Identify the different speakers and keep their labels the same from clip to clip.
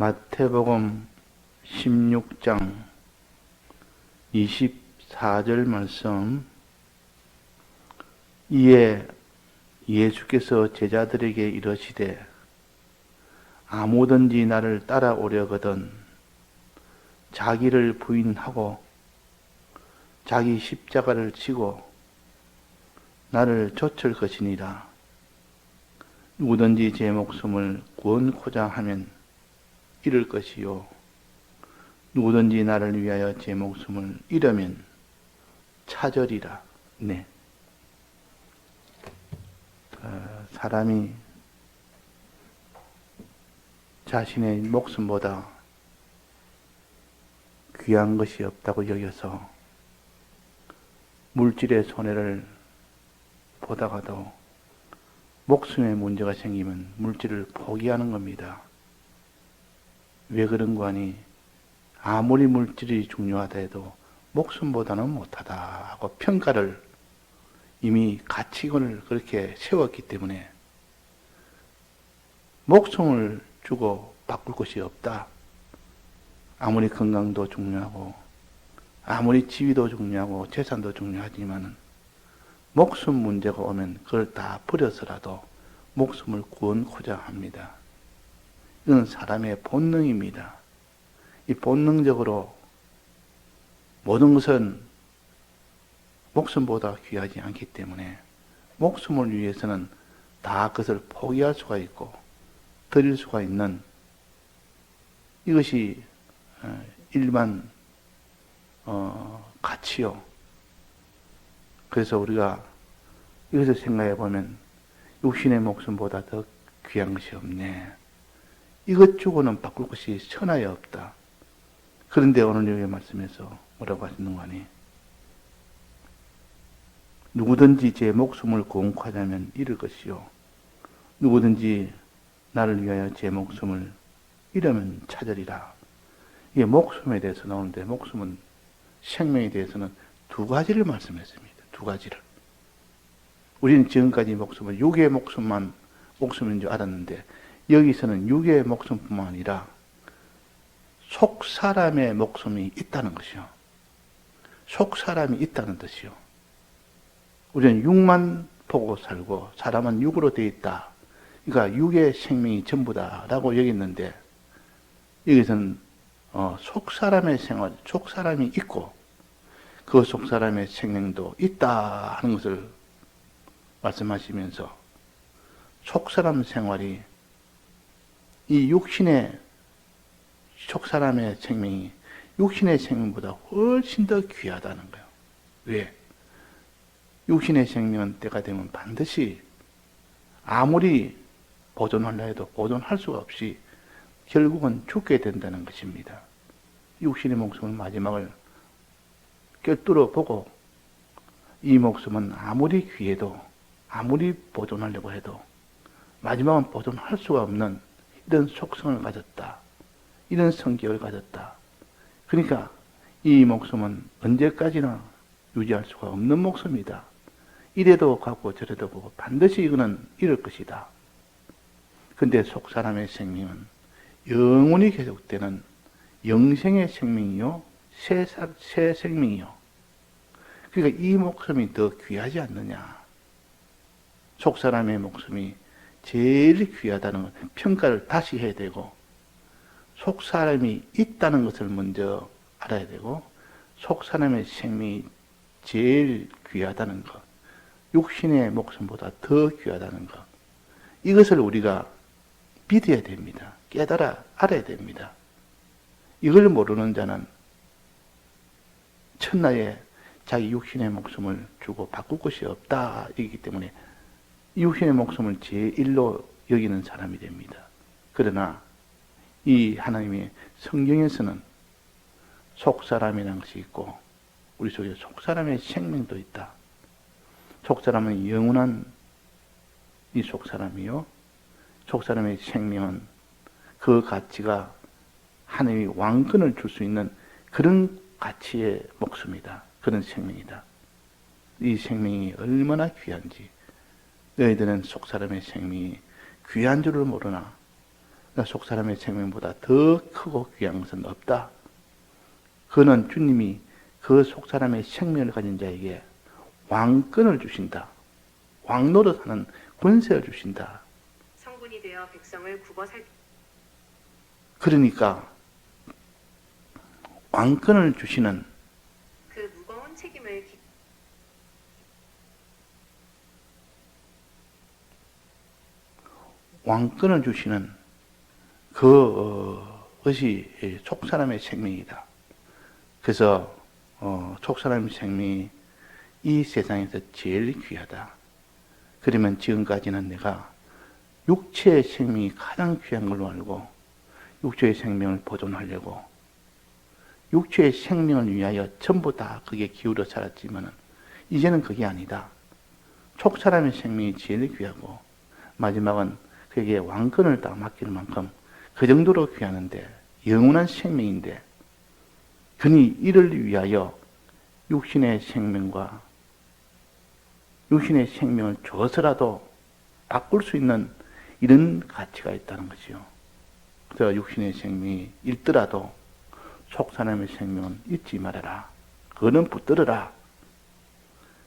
Speaker 1: 마태복음 16장 24절 말씀. 이에 예수께서 제자들에게 이르시되 아무든지 나를 따라오려거든 자기를 부인하고 자기 십자가를 지고 나를 좇을 것이니라. 누구든지 제 목숨을 구원코자 하면 잃을 것이요 누구든지 나를 위하여 제 목숨을 잃으면 찾으리라. 네. 사람이 자신의 목숨보다 귀한 것이 없다고 여겨서 물질의 손해를 보다가도 목숨에 문제가 생기면 물질을 포기하는 겁니다. 왜 그런가 하니 아무리 물질이 중요하다 해도 목숨보다는 못하다 하고 평가를 이미 가치관을 그렇게 세웠기 때문에 목숨을 주고 바꿀 것이 없다. 아무리 건강도 중요하고 아무리 지위도 중요하고 재산도 중요하지만 목숨 문제가 오면 그걸 다 버려서라도 목숨을 구원코자 합니다. 이건 사람의 본능입니다. 이 본능적으로 모든 것은 목숨보다 귀하지 않기 때문에 목숨을 위해서는 다 그것을 포기할 수가 있고 드릴 수가 있는 이것이 일반 가치요. 그래서 우리가 이것을 생각해 보면 육신의 목숨보다 더 귀한 것이 없네. 이것 주고는 바꿀 것이 천하에 없다. 그런데 오늘 여기 말씀에서 뭐라고 하시는 거니? 누구든지 제 목숨을 구원하자면 잃을 것이요 누구든지 나를 위하여 제 목숨을 잃으면 찾으리라. 이게 목숨에 대해서 나오는데 목숨은 생명에 대해서는 두 가지를 말씀했습니다. 두 가지를. 우리는 지금까지 목숨을 육의 목숨만 목숨인 줄 알았는데 여기서는 육의 목숨뿐만 아니라 속 사람의 목숨이 있다는 것이요. 속 사람이 있다는 뜻이요. 우리는 육만 보고 살고 사람은 육으로 되어 있다. 그러니까 육의 생명이 전부다라고 여겼는데 여기서는 속 사람의 생활, 속 사람이 있고 그 속 사람의 생명도 있다 하는 것을 말씀하시면서 속 사람 생활이 이 육신의 속 사람의 생명이 육신의 생명보다 훨씬 더 귀하다는 거예요. 왜? 육신의 생명은 때가 되면 반드시 아무리 보존하려 해도 보존할 수가 없이 결국은 죽게 된다는 것입니다. 육신의 목숨을 마지막을 꿰뚫어 보고 이 목숨은 아무리 귀해도 아무리 보존하려고 해도 마지막은 보존할 수가 없는 이런 속성을 가졌다. 이런 성격을 가졌다. 그러니까 이 목숨은 언제까지나 유지할 수가 없는 목숨이다. 이래도 가고 저래도 보고 반드시 이거는 잃을 것이다. 근데 속 사람의 생명은 영원히 계속되는 영생의 생명이요, 새 생명이요. 그러니까 이 목숨이 더 귀하지 않느냐. 속 사람의 목숨이 제일 귀하다는 평가를 다시 해야 되고 속 사람이 있다는 것을 먼저 알아야 되고 속 사람의 생명이 제일 귀하다는 것, 육신의 목숨보다 더 귀하다는 것, 이것을 우리가 믿어야 됩니다. 깨달아 알아야 됩니다. 이걸 모르는 자는 천하에 자기 육신의 목숨을 주고 바꿀 것이 없다 이기 때문에 육신의 목숨을 제1로 여기는 사람이 됩니다. 그러나 이 하나님의 성경에서는 속사람이라는 것이 있고 우리 속에 속사람의 생명도 있다. 속사람은 영원한 이 속사람이요. 속사람의 생명은 그 가치가 하나님이 왕권을 줄 수 있는 그런 가치의 목숨이다. 그런 생명이다. 이 생명이 얼마나 귀한지 너희들은 속사람의 생명이 귀한 줄을 모르나 속 사람의 생명보다 더 크고 귀한 것은 없다. 그는 주님이 그 속 사람의 생명을 가진 자에게 왕권을 주신다. 왕 노릇하는 권세를 주신다.
Speaker 2: 성군이 되어 백성을 굽어 살.
Speaker 1: 그러니까 왕권을 주시는
Speaker 2: 그 무거운 책임을
Speaker 1: 왕권을 주시는 그것이 속 사람의 생명이다. 그래서 속 사람의 생명이 이 세상에서 제일 귀하다. 그러면 지금까지는 내가 육체의 생명이 가장 귀한 걸로 알고 육체의 생명을 보존하려고 육체의 생명을 위하여 전부 다 그게 기울여 살았지만 이제는 그게 아니다. 속 사람의 생명이 제일 귀하고 마지막은 그에게 왕권을 다 맡길 만큼 그 정도로 귀하는데 영원한 생명인데 그니 이를 위하여 육신의 생명과 육신의 생명을 줘서라도 바꿀 수 있는 이런 가치가 있다는 것이요. 그래서 육신의 생명이 잃더라도 속 사람의 생명은 잊지 말아라. 그거는 붙들어라.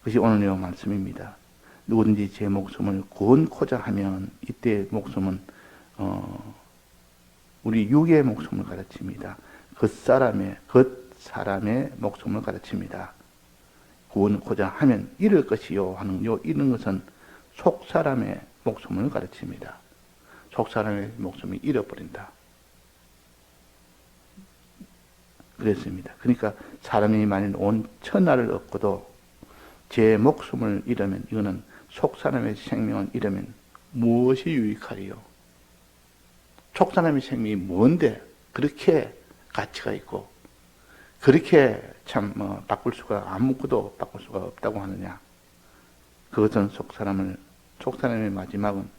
Speaker 1: 그것이 오늘의 말씀입니다. 누구든지 제 목숨을 구원코자 하면 이때 목숨은 우리 육의 목숨을 가르칩니다. 겉사람의 목숨을 가르칩니다. 구원코자 하면 잃을 것이요 하는 이런 것은 속사람의 목숨을 가르칩니다. 속사람의 목숨이 잃어버린다. 그랬습니다. 그러니까 사람이 만일 온 천하를 얻고도 제 목숨을 잃으면 이거는 속사람의 생명을 잃으면 무엇이 유익하리요? 속사람의 생명이 뭔데 그렇게 가치가 있고 그렇게 참 바꿀 수가 아무것도 바꿀 수가 없다고 하느냐? 그것은 속사람의 마지막은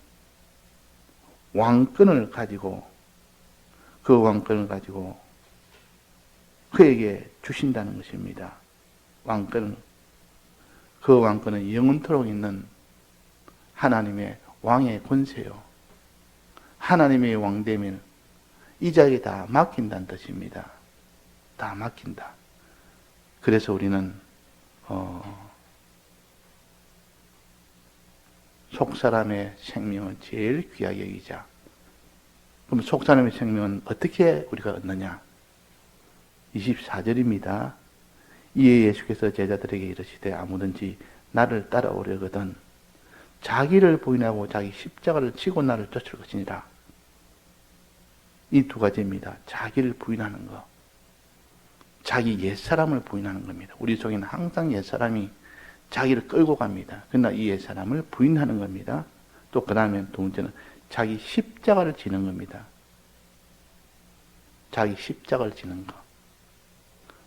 Speaker 1: 왕권을 가지고 그 왕권을 가지고 그에게 주신다는 것입니다. 그 왕권은 영원토록 있는 하나님의 왕의 권세요. 하나님의 왕되면 이 자에게 다 맡긴다는 뜻입니다. 다 맡긴다. 그래서 우리는 속사람의 생명을 제일 귀하게 여기자. 그럼 속사람의 생명은 어떻게 우리가 얻느냐? 24절입니다. 이에 예수께서 제자들에게 이르시되 아무든지 나를 따라오려거든 자기를 부인하고 자기 십자가를 지고 나를 쫓을 것이니라. 이 두 가지입니다. 자기를 부인하는 것. 자기 옛사람을 부인하는 겁니다. 우리 속에는 항상 옛사람이 자기를 끌고 갑니다. 그러나 이 옛사람을 부인하는 겁니다. 또 그 다음에 두 번째는 자기 십자가를 지는 겁니다. 자기 십자가를 지는 것.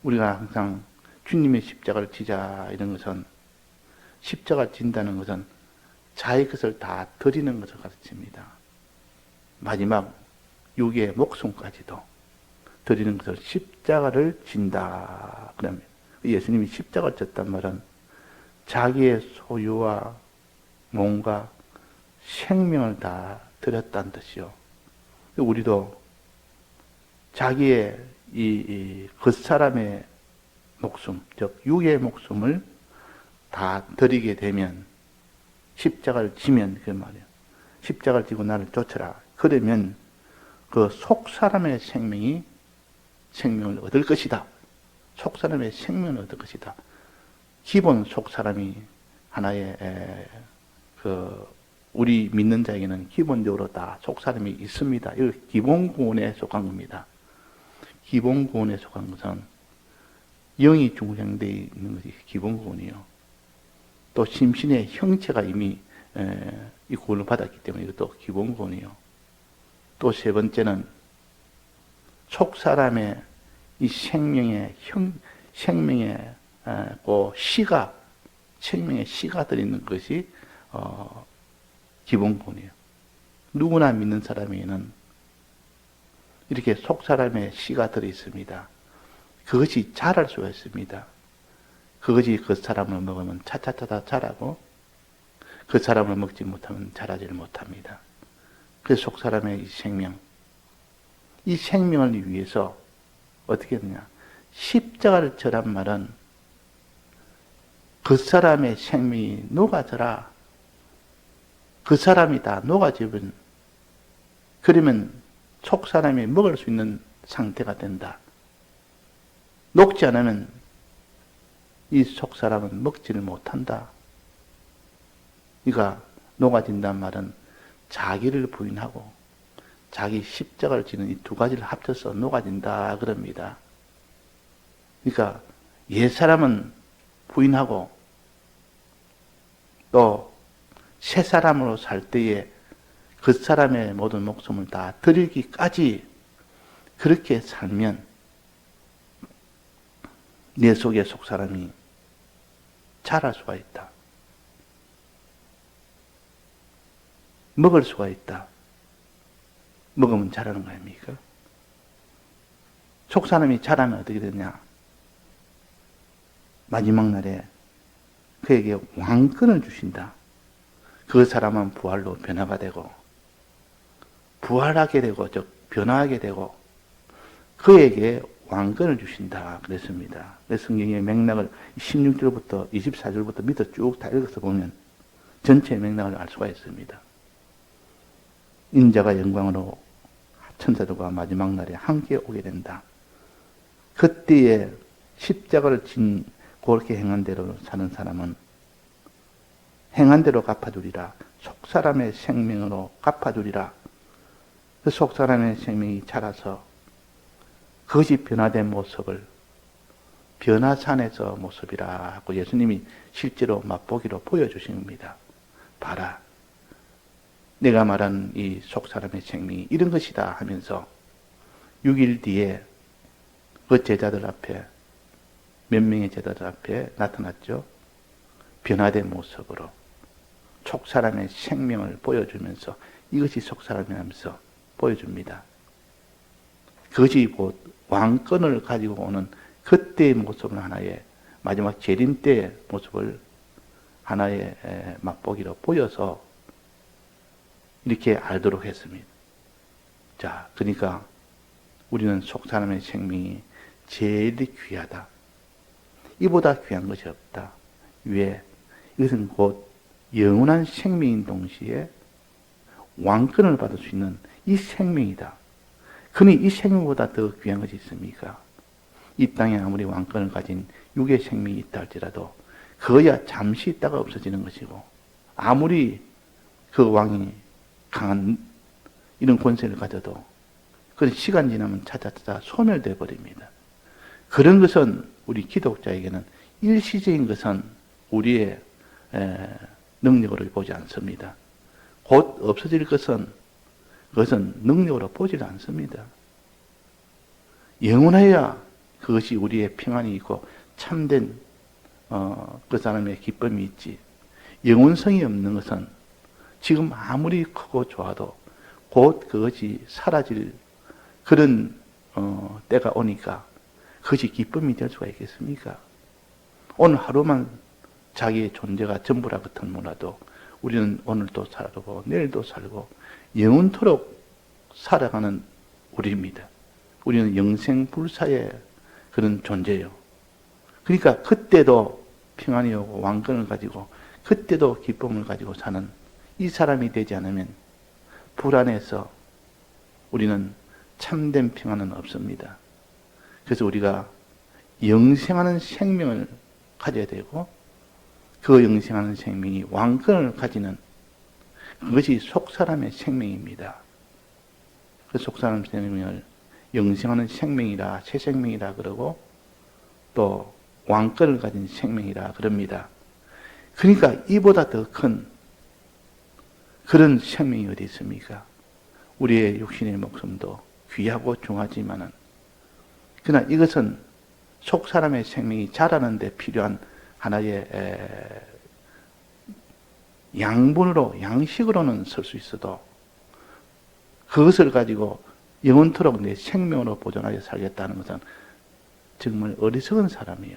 Speaker 1: 우리가 항상 주님의 십자가를 지자 이런 것은 십자가를 진다는 것은 자기 것을 다 드리는 것을 가르칩니다. 마지막 육의 목숨까지도 드리는 것을 십자가를 진다. 그러면 예수님이 십자가를 졌단 말은 자기의 소유와 몸과 생명을 다 드렸다는 뜻이요. 우리도 자기의 이 겉사람의 목숨, 즉 육의 목숨을 다 드리게 되면 십자가를 지면 그 말이에요. 십자가를 지고 나를 쫓아라. 그러면 그 속사람의 생명을 얻을 것이다. 속사람의 생명을 얻을 것이다. 기본 속사람이 하나의 우리 믿는 자에게는 기본적으로 다 속사람이 있습니다. 이거 기본 구원에 속한 겁니다. 기본 구원에 속한 것은 영이 중생되어 있는 것이 기본 구원이요. 또 심신의 형체가 이미 이 구원을 받았기 때문에 이것도 기본 구원이요. 또 세 번째는 속사람의 이 생명의 생명의 씨가 들어있는 것이 기본 구원이에요. 누구나 믿는 사람에게는 이렇게 속사람의 씨가 들어있습니다. 그것이 자랄 수가 있습니다. 그것이 그 사람을 먹으면 차차차차 자라고 그 사람을 먹지 못하면 자라지를 못합니다. 그래서 속사람의 이 생명, 이 생명을 위해서 어떻게 했느냐. 십자가를 져란 말은 그 사람의 생명이 녹아져라. 그 사람이 다 녹아지면 그러면 속 사람이 먹을 수 있는 상태가 된다. 녹지 않으면 이 속 사람은 먹지를 못한다. 그러니까 녹아진단 말은 자기를 부인하고 자기 십자가를 지는 이 두 가지를 합쳐서 녹아진다 그럽니다. 그러니까 옛사람은 부인하고 또 새 사람으로 살 때에 그 사람의 모든 목숨을 다 드리기까지 그렇게 살면 내 속에 속 사람이 자랄 수가 있다. 먹을 수가 있다. 먹으면 자라는 거 아닙니까? 속 사람이 자라면 어떻게 되냐? 마지막 날에 그에게 왕권을 주신다. 그 사람은 부활로 변화가 되고 부활하게 되고 즉 변화하게 되고 그에게 왕권을 주신다 그랬습니다. 성경의 맥락을 16절부터 24절부터 밑에 쭉 다 읽어서 보면 전체의 맥락을 알 수가 있습니다. 인자가 영광으로 천사들과 마지막 날에 함께 오게 된다. 그때에 십자가를 진 그렇게 행한 대로 사는 사람은 행한 대로 갚아주리라. 속사람의 생명으로 갚아주리라. 그 속사람의 생명이 자라서 그것이 변화된 모습을 변화산에서 모습이라 하고 예수님이 실제로 맛보기로 보여주신 겁니다. 봐라. 내가 말한 이 속사람의 생명이 이런 것이다 하면서 6일 뒤에 그 제자들 앞에 몇 명의 제자들 앞에 나타났죠. 변화된 모습으로 속사람의 생명을 보여주면서 이것이 속사람이라면서 보여줍니다. 그것이 곧 왕권을 가지고 오는 그때의 모습을 하나의 마지막 재림 때의 모습을 하나의 맛보기로 보여서 이렇게 알도록 했습니다. 자, 그러니까 우리는 속사람의 생명이 제일 귀하다. 이보다 귀한 것이 없다. 왜? 이것은 곧 영원한 생명인 동시에 왕권을 받을 수 있는 이 생명이다. 그니 이 생명보다 더 귀한 것이 있습니까? 이 땅에 아무리 왕권을 가진 육의 생명이 있다 할지라도 그거야 잠시 있다가 없어지는 것이고 아무리 그 왕이 강한 이런 권세를 가져도 그런 시간 지나면 차차차차 소멸되어 버립니다. 그런 것은 우리 기독자에게는 일시적인 것은 우리의 능력으로 보지 않습니다. 곧 없어질 것은 그것은 능력으로 보지 않습니다. 영원해야 그것이 우리의 평안이 있고 참된 그 사람의 기쁨이 있지. 영원성이 없는 것은 지금 아무리 크고 좋아도 곧 그것이 사라질 그런 때가 오니까 그것이 기쁨이 될 수가 있겠습니까? 오늘 하루만 자기의 존재가 전부라 같은 몰라도 우리는 오늘도 살고 내일도 살고 영원토록 살아가는 우리입니다. 우리는 영생불사의 그런 존재예요. 그러니까 그때도 평안이 오고 왕권을 가지고 그때도 기쁨을 가지고 사는 이 사람이 되지 않으면 불안해서 우리는 참된 평안은 없습니다. 그래서 우리가 영생하는 생명을 가져야 되고 그 영생하는 생명이 왕권을 가지는 그것이 속사람의 생명입니다. 그 속사람 생명을 영생하는 생명이라 새 생명이라 그러고 또 왕권을 가진 생명이라 그럽니다. 그러니까 이보다 더 큰 그런 생명이 어디 있습니까? 우리의 육신의 목숨도 귀하고 중하지만은 그러나 이것은 속사람의 생명이 자라는 데 필요한 하나의 양분으로 양식으로는 쓸 수 있어도 그것을 가지고 영원토록 내 생명으로 보존하여 살겠다는 것은 정말 어리석은 사람이에요.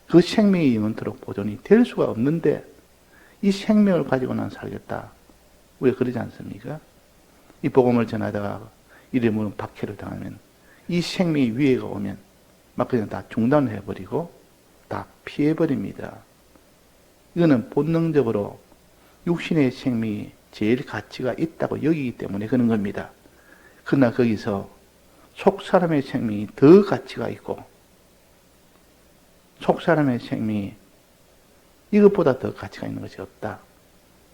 Speaker 1: 그 생명이 영원토록 보존이 될 수가 없는데 이 생명을 가지고 난 살겠다. 왜 그러지 않습니까? 이 복음을 전하다가 이러면 박해를 당하면 이 생명이 위해가 오면 막 그냥 다 중단해버리고 다 피해버립니다. 이거는 본능적으로 육신의 생명이 제일 가치가 있다고 여기기 때문에 그런 겁니다. 그러나 거기서 속사람의 생명이 더 가치가 있고 속사람의 생명이 이것보다 더 가치가 있는 것이 없다.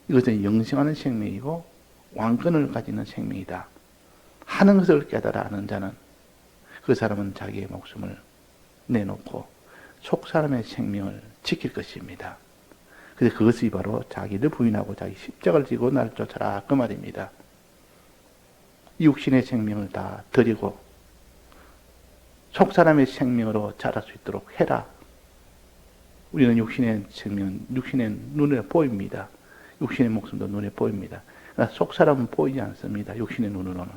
Speaker 1: 이것은 영생하는 생명이고 왕권을 가지는 생명이다. 하는 것을 깨달아 아는 자는 그 사람은 자기의 목숨을 내놓고 속사람의 생명을 지킬 것입니다. 그래서 그것이 바로 자기를 부인하고 자기 십자가를 지고 나를 쫓아라 그 말입니다. 육신의 생명을 다 드리고 속사람의 생명으로 자랄 수 있도록 해라. 우리는 육신의 생명은 육신의 눈에 보입니다. 육신의 목숨도 눈에 보입니다. 그러나 속사람은 보이지 않습니다. 육신의 눈으로는.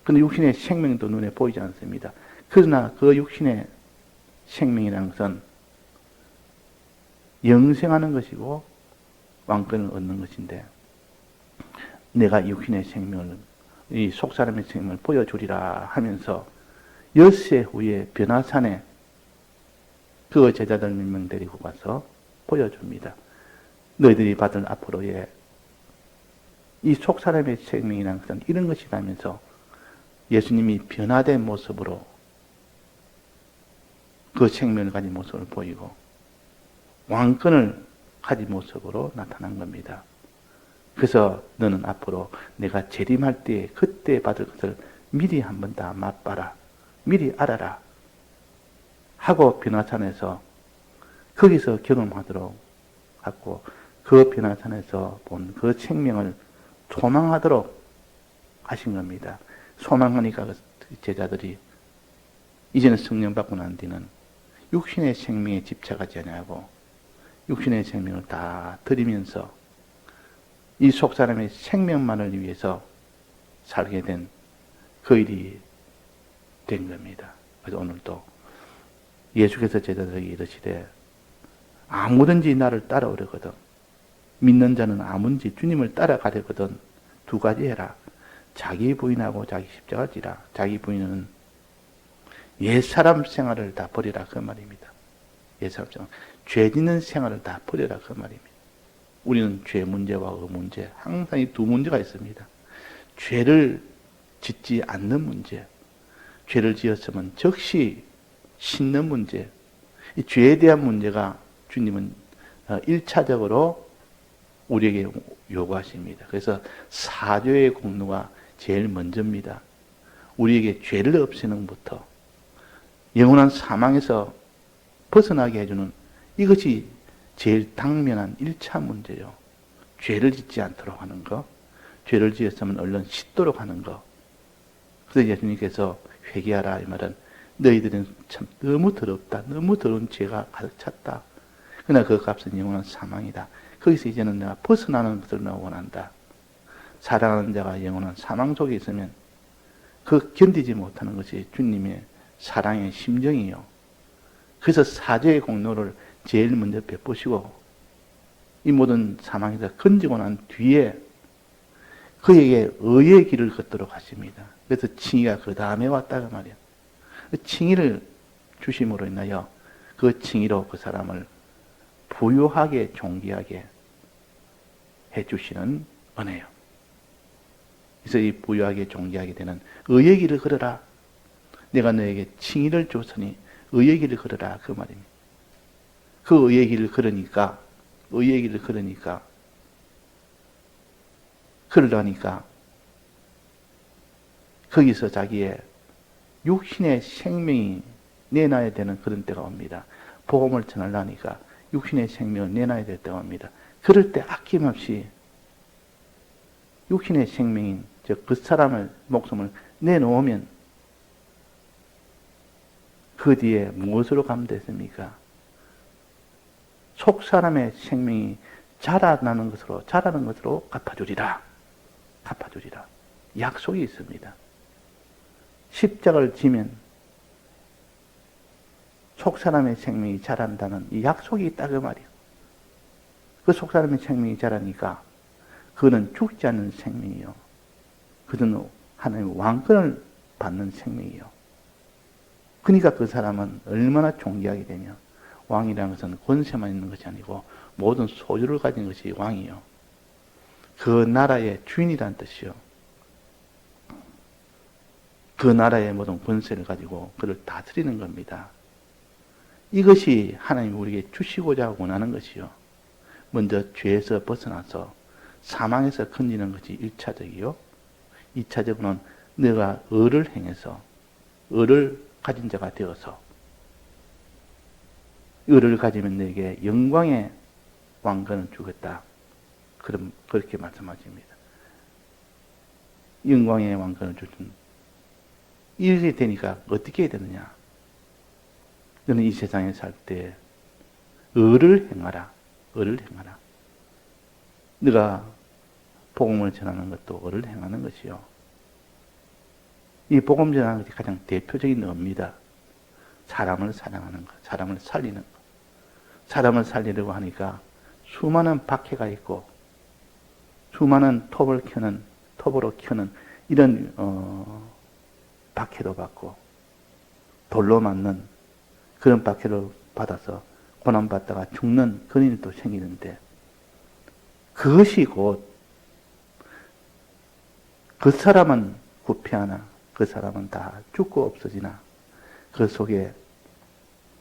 Speaker 1: 그런데 육신의 생명도 눈에 보이지 않습니다. 그러나 그 육신의 생명이라는 것은 영생하는 것이고 왕권을 얻는 것인데 내가 육신의 생명을 이 속사람의 생명을 보여주리라 하면서 엿새 후에 변화산에 그 제자들 몇 명 데리고 가서 보여줍니다. 너희들이 받을 앞으로의 이 속사람의 생명이라는 것은 이런 것이라면서 예수님이 변화된 모습으로 그 생명을 가진 모습을 보이고 왕권을 가진 모습으로 나타난 겁니다. 그래서 너는 앞으로 내가 재림할 때 그때 받을 것을 미리 한번 다 맛봐라. 미리 알아라. 하고 변화산에서 거기서 경험하도록 하고 그 변화산에서 본 그 생명을 소망하도록 하신 겁니다. 소망하니까 그 제자들이 이제는 성령 받고 난 뒤는 육신의 생명에 집착하지 않냐고 육신의 생명을 다 드리면서 이 속사람의 생명만을 위해서 살게 된 그 일이 된 겁니다. 그래서 오늘도 예수께서 제자들에게 이르시되 아무든지 나를 따라오려거든 믿는 자는 아무든지 주님을 따라가려거든 두 가지 해라. 자기 부인하고 자기 십자가를 지라. 자기 부인은 옛사람 생활을 다 버리라 그 말입니다. 옛사람 생활. 죄 짓는 생활을 다 버리라 그 말입니다. 우리는 죄 문제와 의 문제 항상 이 두 문제가 있습니다. 죄를 짓지 않는 문제, 죄를 지었으면 즉시 씻는 문제, 이 죄에 대한 문제가 주님은 1차적으로 우리에게 요구하십니다. 그래서 사죄의 공로가 제일 먼저입니다. 우리에게 죄를 없애는 것부터 영원한 사망에서 벗어나게 해주는 이것이 제일 당면한 1차 문제요. 죄를 짓지 않도록 하는 것, 죄를 지었으면 얼른 씻도록 하는 것. 그래서 예수님께서 회개하라 이 말은 너희들은 참 너무 더럽다. 너무 더러운 죄가 가득 찼다. 그러나 그 값은 영원한 사망이다. 거기서 이제는 내가 벗어나는 것을 내가 원한다. 사랑하는 자가 영원한 사망 속에 있으면 그 견디지 못하는 것이 주님의 사랑의 심정이요. 그래서 사죄의 공로를 제일 먼저 베푸시고 이 모든 사망에서 건지고 난 뒤에 그에게 의의 길을 걷도록 하십니다. 그래서 칭의가 그 다음에 왔다 그 말이야. 그 칭의를 주심으로 인하여 그 칭의로 그 사람을 부유하게 존귀하게 해주시는 은혜요. 그래서 이 부유하게 존귀하게 되는 의의 길을 걸어라. 내가 너에게 칭의를 줬으니 의의 길을 걸어라 그 말입니다. 그 의의 길을 걸으니까 그러니까 거기서 자기의 육신의 생명이 내놔야 되는 그런 때가 옵니다. 복음을 전하려니까 육신의 생명을 내놔야 될 때가 옵니다. 그럴 때 아낌없이 육신의 생명인 즉 그 사람의 목숨을 내놓으면 그 뒤에 무엇으로 가면 됐습니까? 속 사람의 생명이 자라는 것으로 갚아주리라. 약속이 있습니다. 십자가를 지면 속 사람의 생명이 자란다는 이 약속이 있다 그 말이에요. 그 속 사람의 생명이 자라니까 그거는 죽지 않는 생명이요. 그들은 하나님의 왕권을 받는 생명이요. 그러니까 그 사람은 얼마나 존귀하게 되며, 왕이라는 것은 권세만 있는 것이 아니고 모든 소유를 가진 것이 왕이요. 그 나라의 주인이라는 뜻이요. 그 나라의 모든 권세를 가지고 그를 다스리는 겁니다. 이것이 하나님이 우리에게 주시고자 원하는 것이요. 먼저 죄에서 벗어나서 사망에서 건지는 것이 1차적이요. 2차적으로는 내가 의를 행해서 의를 가진 자가 되어서 의를 가지면 내게 영광의 왕권을 주겠다. 그렇게 말씀하십니다. 영광의 왕권을 주신 이렇게 되니까 어떻게 해야 되느냐? 너는 이 세상에 살 때 의를 행하라. 의를 행하라. 네가 복음을 전하는 것도 의를 행하는 것이요. 이 복음 전하는 것이 가장 대표적인 의입니다. 사람을 사랑하는 것, 사람을 살리는 것. 사람을 살리려고 하니까 수많은 박해가 있고 수많은 톱으로 켜는 이런 박해도 받고 돌로 맞는 그런 박해를 받아서 고난받다가 죽는 그런 일이 또 생기는데, 그것이 곧 그 사람은 구피하나 그 사람은 다 죽고 없어지나 그 속에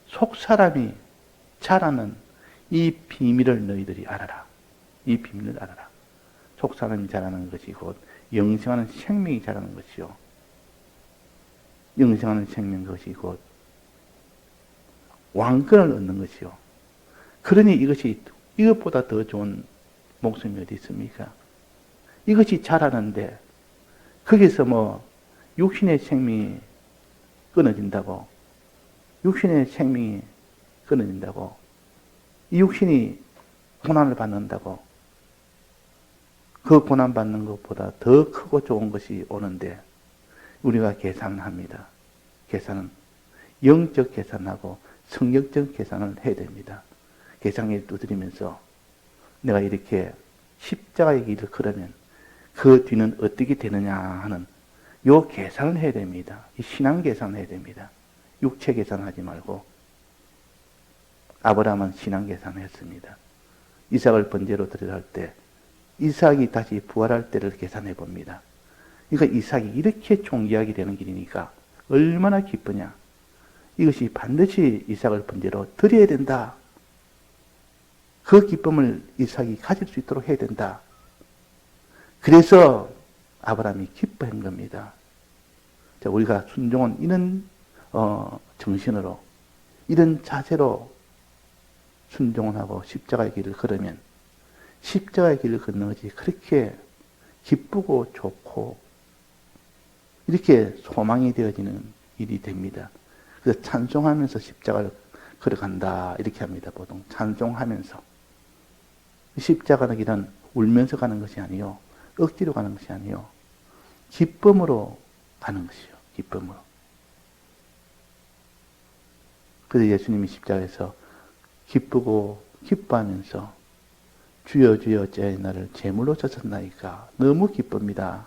Speaker 1: 속사람이 자라는 이 비밀을 너희들이 알아라. 이 비밀을 알아라. 속사람이 자라는 것이 곧 영생하는 생명이 자라는 것이요. 영생하는 생명, 것이 곧 왕권을 얻는 것이요. 그러니 이것보다 더 좋은 목숨이 어디 있습니까? 이것이 자라는데 거기서 육신의 생명이 끊어진다고, 육신의 생명이 끊어진다고, 이 육신이 고난을 받는다고, 그 고난받는 것보다 더 크고 좋은 것이 오는데 우리가 계산합니다. 계산은 영적 계산하고 성격적 계산을 해야 됩니다. 계산기를 두드리면서 내가 이렇게 십자가의 길을 걸으면 그 뒤는 어떻게 되느냐 하는 요 계산을 해야 됩니다. 이 신앙 계산을 해야 됩니다. 육체 계산하지 말고. 아브라함은 신앙 계산을 했습니다. 이삭을 번제로 드리려 할 때 이삭이 다시 부활할 때를 계산해 봅니다. 그러니까 이삭이 이렇게 존귀하게 되는 길이니까 얼마나 기쁘냐. 이것이 반드시 이삭을 번제로 드려야 된다. 그 기쁨을 이삭이 가질 수 있도록 해야 된다. 그래서 아브라함이 기뻐한 겁니다. 자, 우리가 순종은 이런 정신으로, 이런 자세로 순종을 하고 십자가의 길을 걸으면 십자가의 길을 걷는 것이 그렇게 기쁘고 좋고 이렇게 소망이 되어지는 일이 됩니다. 그래서 찬송하면서 십자가를 걸어간다 이렇게 합니다. 보통 찬송하면서. 십자가의 길은 울면서 가는 것이 아니요, 억지로 가는 것이 아니요, 기쁨으로 가는 것이요. 기쁨으로. 그래서 예수님이 십자가에서 기쁘고 기뻐하면서 주여 주여 제 나를 제물로 쳤었나이까 너무 기쁩니다.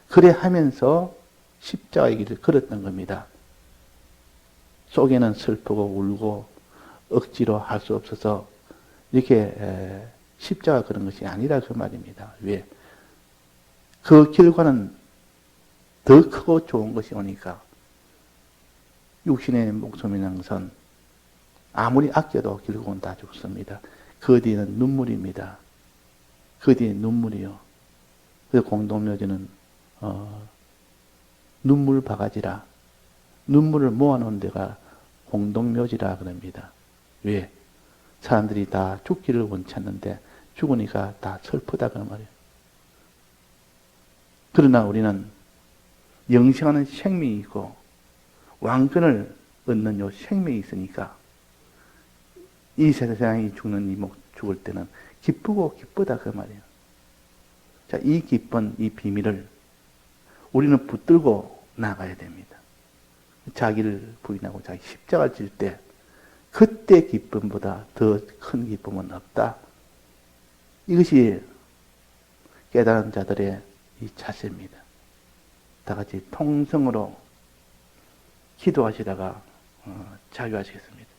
Speaker 1: 그래 하면서 십자가의 길을 걸었던 겁니다. 속에는 슬프고 울고 억지로 할 수 없어서 이렇게 십자가 그런 것이 아니라 그 말입니다. 왜? 그 결과는 더 크고 좋은 것이 오니까 육신의 목숨이라는 것은 아무리 아껴도 결국은 다 죽습니다. 그 뒤에는 눈물입니다. 그 뒤에 눈물이요. 그래서 공동묘지는 눈물 바가지라, 눈물을 모아놓은 데가 공동묘지라 그럽니다. 왜? 사람들이 다 죽기를 원치 않는데 죽으니까 다 슬프다 그 말이에요. 그러나 우리는 영생하는 생명이 있고 왕권을 얻는 요 생명이 있으니까 이 세상이 죽을 때는 기쁘고 기쁘다 그 말이에요. 자, 이 기쁜 이 비밀을 우리는 붙들고 나가야 됩니다. 자기를 부인하고 자기 십자가를 질 때 그때 기쁨보다 더 큰 기쁨은 없다. 이것이 깨달은 자들의 이 자세입니다. 다 같이 통성으로 기도하시다가 자유하시겠습니다.